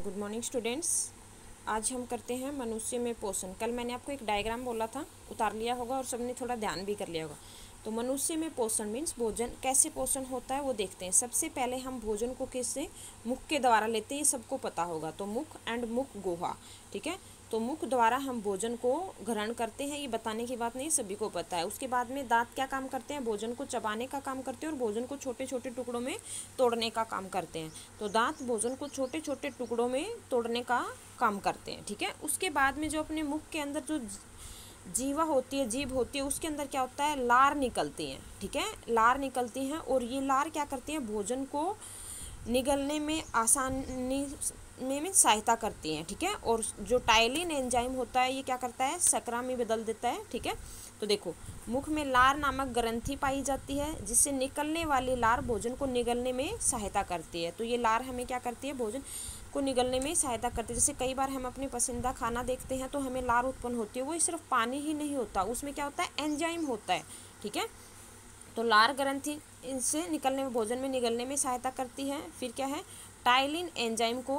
Good morning students. आज हम करते हैं मनुष्य में पोषण। कल मैंने आपको एक डायग्राम बोला था, उतार लिया होगा और सबने थोड़ा ध्यान भी कर लिया होगा। तो मनुष्य में पोषण मीन्स भोजन कैसे पोषण होता है वो देखते हैं। सबसे पहले हम भोजन को किससे, मुख के द्वारा लेते हैं, ये सबको पता होगा। तो मुख एंड मुख गुहा, ठीक है। तो मुख द्वारा हम भोजन को ग्रहण करते हैं, ये बताने की बात नहीं, सभी को पता है। उसके बाद में दांत क्या काम करते हैं, भोजन को चबाने का काम करते हैं और भोजन को छोटे छोटे टुकड़ों में तोड़ने का काम करते हैं। तो दांत भोजन को छोटे छोटे टुकड़ों में तोड़ने का काम करते हैं, ठीक है। उसके बाद में जो अपने मुख के अंदर जो जीवा होती है, जीभ होती है, उसके अंदर क्या होता है, लार निकलती हैं, ठीक है। लार निकलती हैं और ये लार क्या करती हैं, भोजन को निगलने में आसानी में सहायता करती हैं, ठीक है। और जो टाइलिन एंजाइम होता है ये क्या करता है, शकरा में बदल देता है, ठीक है। तो देखो, मुख में लार नामक ग्रंथि पाई जाती है जिससे निकलने वाली लार भोजन को निगलने में सहायता करती है। तो ये लार हमें क्या करती है, भोजन को निगलने में सहायता करती है। जैसे कई बार हम अपने पसंदीदा खाना देखते हैं तो हमें लार उत्पन्न होती है, वो सिर्फ पानी ही नहीं होता, उसमें क्या होता है, एंजाइम होता है, ठीक है। तो लार ग्रंथि इनसे निकलने में, भोजन में निगलने में सहायता करती है। फिर क्या है, टाइलिन एंजाइम को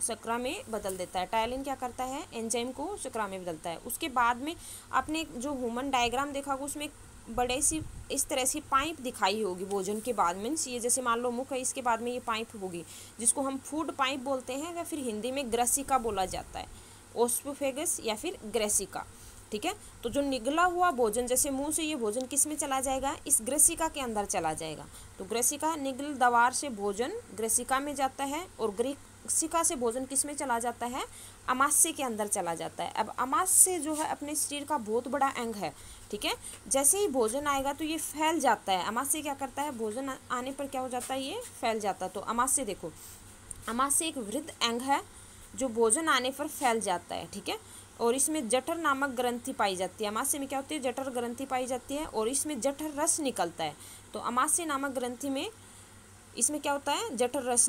शकरा में बदल देता है। टाइलिन क्या करता है, एंजाइम को शकरा में बदलता है। उसके बाद में आपने जो ह्यूमन डायग्राम देखा होगा, उसमें बड़े सी इस तरह से पाइप दिखाई होगी भोजन के बाद में। ये जैसे मान लो मुख है, इसके बाद में ये पाइप होगी जिसको हम फूड पाइप बोलते हैं, या फिर हिंदी में ग्रसिका बोला जाता है, ओस्फोफेगस या फिर ग्रेसिका, ठीक है। तो जो निगला हुआ भोजन, जैसे मुंह से ये भोजन किस में चला जाएगा, इस ग्रेसिका के अंदर चला जाएगा। तो ग्रेसिका, निगल द्वार से भोजन ग्रेसिका में जाता है और ग्रेसिका से भोजन किस में चला जाता है, अमाशय के अंदर चला जाता है। अब अमाशय जो है अपने शरीर का बहुत बड़ा अंग है, ठीक है। जैसे ही भोजन आएगा तो ये फैल जाता है। अमाशय क्या करता है, भोजन आने पर क्या हो जाता है, ये फैल जाता है। तो अमाशय देखो, अमाशय एक वृद्ध अंग है जो भोजन आने पर फैल जाता है, ठीक है। और इसमें जठर नामक ग्रंथि पाई जाती है। अमाशय में क्या होती है, जठर ग्रंथि पाई जाती है और इसमें जठर रस निकलता है। तो अमाशय नामक ग्रंथि में इसमें क्या होता है, जठर रस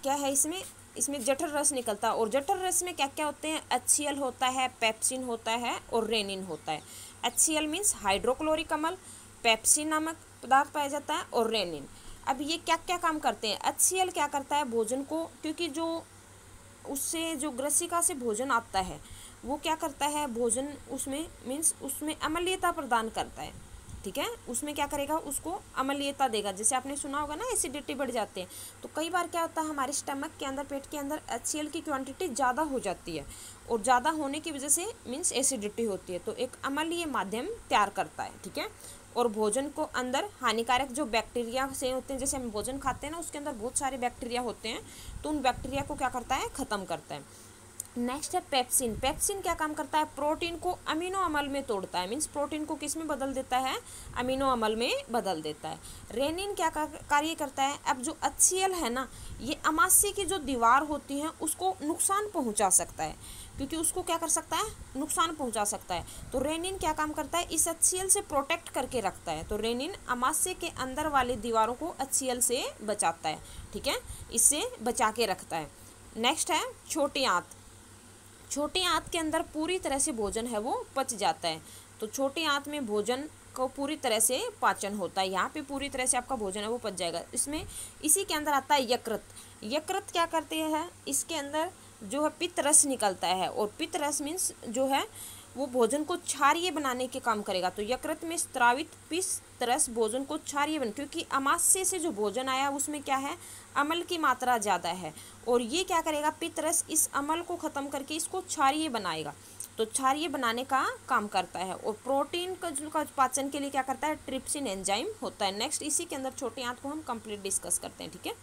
क्या है, इसमें जठर रस निकलता है। और जठर रस में क्या क्या होते हैं, HCl होता है, पेप्सिन होता है और रेनिन होता है। HCl मीन्स हाइड्रोक्लोरिक अम्ल, पेप्सिन नामक पदार्थ पाया जाता है और रेनिन। अब ये क्या क्या काम करते हैं, HCl क्या करता है, भोजन को, क्योंकि जो उससे जो ग्रसिका से भोजन आता है वो क्या करता है, भोजन उसमें मीन्स उसमें अम्लीयता प्रदान करता है, ठीक है। उसमें क्या करेगा, उसको अम्लीयता देगा। जैसे आपने सुना होगा ना, एसिडिटी बढ़ जाते हैं। तो कई बार क्या होता है, हमारे स्टमक के अंदर, पेट के अंदर HCl की क्वांटिटी ज़्यादा हो जाती है और ज़्यादा होने की वजह से मीन्स एसिडिटी होती है, तो एक अम्लीय माध्यम तैयार करता है, ठीक है। और भोजन को अंदर हानिकारक जो बैक्टीरिया से होते हैं, जैसे हम भोजन खाते हैं ना, उसके अंदर बहुत सारे बैक्टीरिया होते हैं, तो उन बैक्टीरिया को क्या करता है, ख़त्म करता है। नेक्स्ट है पेप्सिन। पेप्सिन क्या काम करता है, प्रोटीन को अमीनो अम्ल में तोड़ता है, मीन्स प्रोटीन को किस में बदल देता है, अमीनो अम्ल में बदल देता है। रेनिन क्या कार्य करता है, अब जो HCl है ना, ये अमाशय की जो दीवार होती है उसको नुकसान पहुंचा सकता है, क्योंकि उसको क्या कर सकता है, नुकसान पहुंचा सकता है। तो रेनिन क्या काम करता है, इस HCl से प्रोटेक्ट करके रखता है। तो रेनिन अमाशय के अंदर वाली दीवारों को HCl से बचाता है, ठीक है, इससे बचा के रखता है। नेक्स्ट है छोटी आंत। छोटी आंत के अंदर पूरी तरह से भोजन है वो पच जाता है। तो छोटी आंत में भोजन को पूरी तरह से पाचन होता है, यहाँ पे पूरी तरह से आपका भोजन है वो पच जाएगा। इसमें इसी के अंदर आता है यकृत। यकृत क्या करते हैं, इसके अंदर जो है पित्त रस निकलता है, और पित्त रस मीन्स जो है वो भोजन को क्षारीय बनाने के काम करेगा। तो यकृत में स्त्रावित पित्त रस भोजन को क्षारीय बन, क्योंकि अमाशय से जो भोजन आया उसमें क्या है, अम्ल की मात्रा ज़्यादा है, और ये क्या करेगा, पित्त रस इस अम्ल को ख़त्म करके इसको क्षारीय बनाएगा। तो क्षारीय बनाने का काम करता है। और प्रोटीन का पाचन के लिए क्या करता है, ट्रिप्सिन एंजाइम होता है। नेक्स्ट इसी के अंदर छोटी आंत को हम कंप्लीट डिस्कस करते हैं, ठीक है।